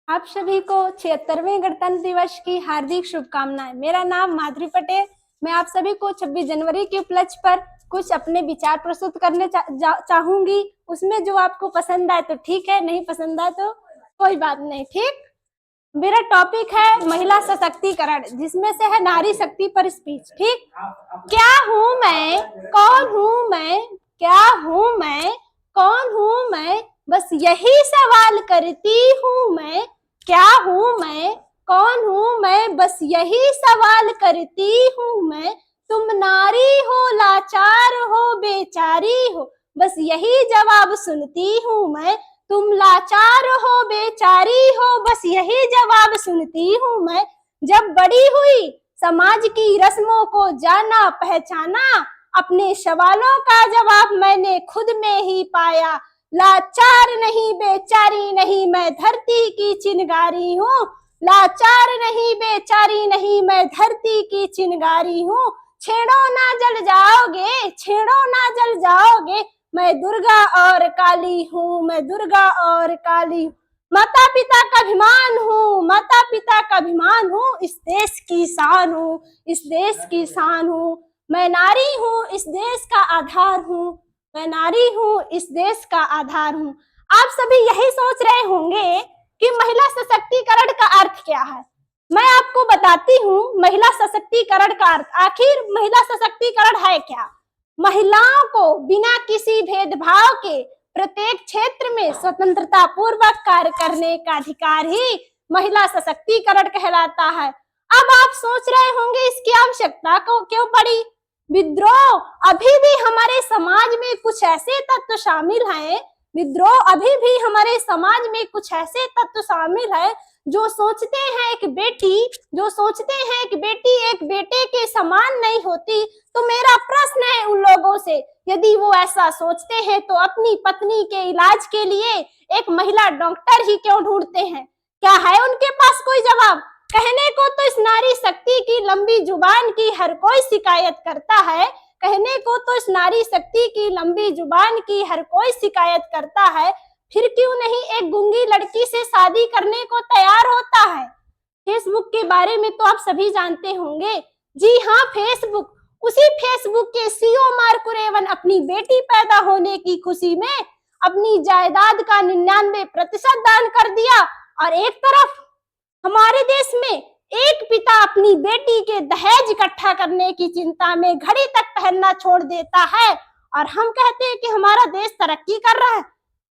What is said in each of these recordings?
आप सभी को 76वें गणतंत्र दिवस की हार्दिक शुभकामनाएं। मेरा नाम माधुरी पटेल। मैं आप सभी को 26 जनवरी के उपलक्ष्य पर कुछ अपने विचार प्रस्तुत करने चाहूंगी। उसमें जो आपको पसंद आए तो ठीक है, नहीं पसंद आए तो कोई बात नहीं। ठीक, मेरा टॉपिक है महिला सशक्तिकरण, जिसमें से है नारी शक्ति पर स्पीच। ठीक, क्या हूँ मैं, कौन हूँ मैं, क्या हूँ मैं, कौन हूँ मैं, बस यही सवाल करती हूँ मैं। क्या हूँ मैं, कौन हूँ मैं, बस यही सवाल करती हूँ मैं। तुम नारी हो, लाचार हो, बेचारी हो, बस यही जवाब सुनती हूँ मैं। तुम लाचार हो, बेचारी हो, बस यही जवाब सुनती हूँ मैं। जब बड़ी हुई समाज की रस्मों को जाना पहचाना, अपने सवालों का जवाब मैंने खुद में ही पाया। लाचार नहीं, बेचारी नहीं, मैं धरती की चिंगारी हूँ। लाचार नहीं, बेचारी नहीं, मैं धरती की चिंगारी हूँ। छेड़ो ना जल जाओगे, छेड़ो ना जल जाओगे, मैं दुर्गा और काली हूँ, मैं दुर्गा और काली हूँ। माता पिता का अभिमान हूँ, माता पिता का अभिमान हूँ, इस देश की शान हूँ, इस देश की शान हूँ। मैं नारी हूँ, इस देश का आधार हूँ, मैं नारी हूँ, इस देश का आधार हूँ। आप सभी यही सोच रहे होंगे कि महिला सशक्तिकरण का अर्थ क्या है। मैं आपको बताती हूँ महिला सशक्तिकरण का अर्थ। आखिर महिला सशक्तिकरण है क्या। महिलाओं को बिना किसी भेदभाव के प्रत्येक क्षेत्र में स्वतंत्रता पूर्वक कार्य करने का अधिकार ही महिला सशक्तिकरण कहलाता है। अब आप सोच रहे होंगे इसकी आवश्यकता को क्यों पड़ी। विद्रोह अभी भी हमारे समाज में कुछ ऐसे तत्व शामिल हैं, विद्रोह अभी भी हमारे समाज में कुछ ऐसे तत्व शामिल है जो सोचते हैं एक बेटी, जो सोचते हैं कि बेटी एक बेटे के समान नहीं होती। तो मेरा प्रश्न है उन लोगों से, यदि वो ऐसा सोचते हैं तो अपनी पत्नी के इलाज के लिए एक महिला डॉक्टर ही क्यों ढूंढते हैं। क्या है उनके पास कोई जवाब। कहने को तो इस नारी शक्ति की लंबी जुबान की हर कोई शिकायत करता है, कहने को तो इस नारी शक्ति की लंबी जुबान की हर कोई शिकायत करता है, फिर क्यों नहीं एक गूंगी लड़की से शादी करने को तैयार होता है। फेसबुक के बारे में तो आप सभी जानते होंगे। जी हाँ, फेसबुक, उसी फेसबुक के सीईओ मार्क रेवन अपनी बेटी पैदा होने की खुशी में अपनी जायदाद का 99% दान कर दिया, और एक तरफ हमारे देश में एक पिता अपनी बेटी के दहेज इकट्ठा करने की चिंता में घड़ी तक पहनना छोड़ देता है, और हम कहते हैं कि हमारा देश तरक्की कर रहा है,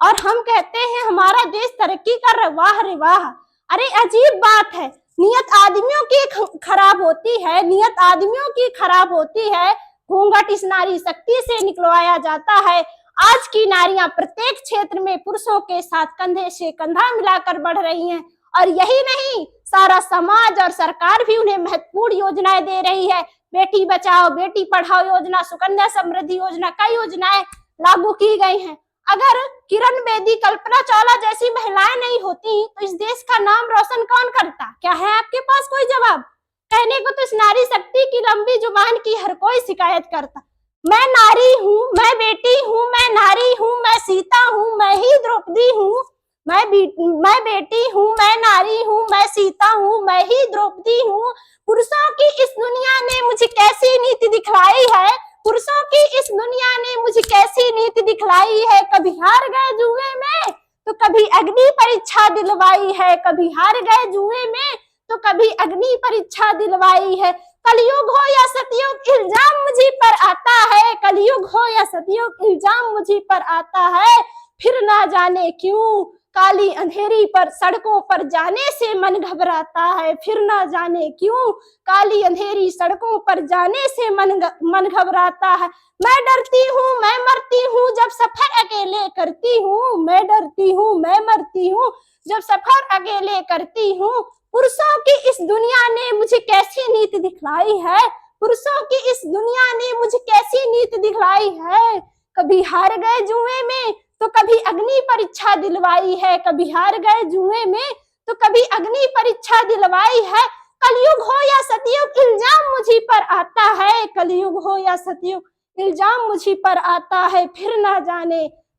और हम कहते हैं हमारा देश तरक्की कर रहा है। वाह रे वाह। अरे अजीब बात है, नियत आदमियों की खराब होती है, नियत आदमियों की खराब होती है। घूंघट इस नारी शक्ति से निकलवाया जाता है। आज की नारियां प्रत्येक क्षेत्र में पुरुषों के साथ कंधे से कंधा मिलाकर बढ़ रही हैं, और यही नहीं, सारा समाज और सरकार भी उन्हें महत्वपूर्ण योजनाएं दे रही है। बेटी बचाओ, बेटी पढ़ाओ योजना, सुकन्या समृद्धि योजना, कई योजनाएं लागू की गई हैं। अगर किरण बेदी, कल्पना चावला जैसी महिलाएं नहीं होती तो इस देश का नाम रोशन कौन करता। क्या है आपके पास कोई जवाब। कहने को तो इस नारी शक्ति की लंबी जुबान की हर कोई शिकायत करता। मैं नारी हूँ, मैं बेटी हूँ, मैं नारी हूँ, मैं सीता हूँ, मैं ही द्रौपदी हूँ, मैं बेटी हूँ, मैं नारी हूँ, मैं सीता हूँ, मैं ही द्रौपदी हूँ। पुरुषों की इस दुनिया ने मुझे कैसी नीति दिखलाई है, पुरुषों की इस दुनिया ने मुझे कैसी नीति दिखलाई है। कभी हार गए जुए में तो कभी अग्नि परीक्षा दिलवाई है, कभी हार गए जुए में तो कभी अग्नि परीक्षा दिलवाई है। कलयुग हो या सतयुग इल्जाम मुझे पर आता है, कलयुग हो या सतयुग इल्जाम मुझे पर आता है। फिर ना जाने क्यों काली अंधेरी पर सड़कों पर जाने से मन घबराता है, फिर ना जाने क्यों काली अंधेरी सड़कों पर जाने से मन घबराता है। मैं डरती हूँ, मैं मरती हूँ जब सफर अकेले करती हूँ, मैं डरती हूँ, मैं मरती हूँ जब सफर अकेले करती हूँ। पुरुषों की इस दुनिया ने मुझे कैसी नीति दिखलाई है, पुरुषों की इस दुनिया ने मुझे कैसी नीति दिखलाई है। कभी हार गए जुए में तो कभी अग्नि परीक्षा दिलवाई है, कभी हार गए जुए में तो कभी अग्नि परीक्षा दिलवाई है। कलयुग हो या सतयुग इल्जाम मुझी पर आता है, कलयुग हो या सतयुग इल्जाम मुझी पर आता है। फिर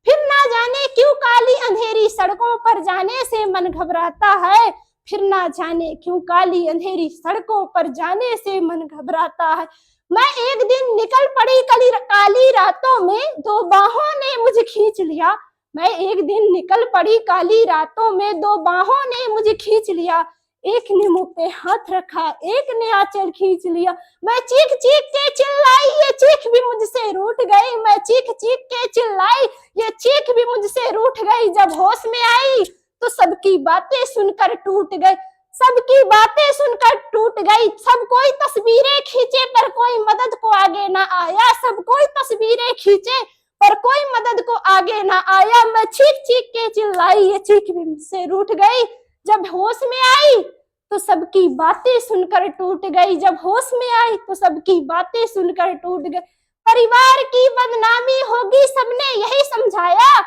फिर ना जाने क्यों काली अंधेरी सड़कों पर जाने से मन घबराता है, फिर ना जाने क्यों काली अंधेरी सड़कों पर जाने से मन घबराता है। मैं एक दिन निकल पड़ी काली रातों में, दो बाहों ने मुझे खींच लिया। मैं एक दिन निकल पड़ी काली रातों में, दो बाहों ने मुझे खींच लिया। एक ने मुंह पे हाथ रखा, एक ने आंचल खींच लिया। मैं चीख चीख के चिल्लाई, ये चीख भी मुझसे रूठ गई। मैं चीख चीख के चिल्लाई, ये चीख भी मुझसे रूठ गई। जब होश में आई तो सबकी बातें सुनकर टूट गई, सबकी बातें सुनकर टूट गई। सब कोई तस्वीरें खींचे पर कोई मदद को आगे ना आया, सब कोई तस्वीरें खींचे पर कोई मदद को आगे ना आया। मैं चीख चीख के चिल्लाई, ये चीख भी मुझसे रूठ गई। जब होश में आई तो सबकी बातें सुनकर टूट गई, जब होश में आई तो सबकी बातें सुनकर टूट गई। परिवार की बदनामी होगी सबने यही समझाया,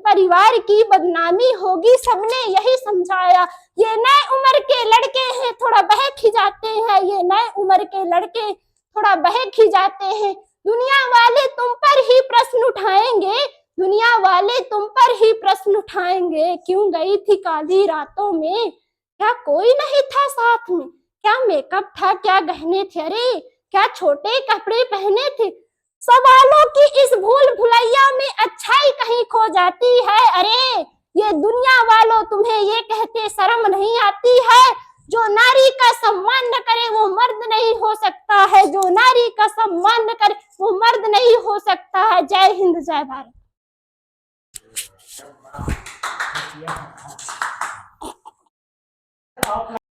परिवार की बदनामी होगी सबने यही समझाया। ये नए उम्र के लड़के हैं थोड़ा बहक ही जाते हैं, ये नए उम्र के लड़के थोड़ा बहक ही जाते हैं। दुनिया वाले तुम पर ही प्रश्न उठाएंगे, दुनिया वाले तुम पर ही प्रश्न उठाएंगे। क्यों गई थी काली रातों में, क्या कोई नहीं था साथ में, क्या मेकअप था, क्या गहने थे, अरे क्या छोटे कपड़े पहने थे। सवालों की इस भूल भुलैया में अच्छाई कहीं खो जाती है। अरे ये दुनिया वालों तुम्हें ये कहते शर्म नहीं आती है, जो नारी का सम्मान न करे वो मर्द नहीं हो सकता है, जो नारी का सम्मान न करे वो मर्द नहीं हो सकता है। जय हिंद, जय भारत।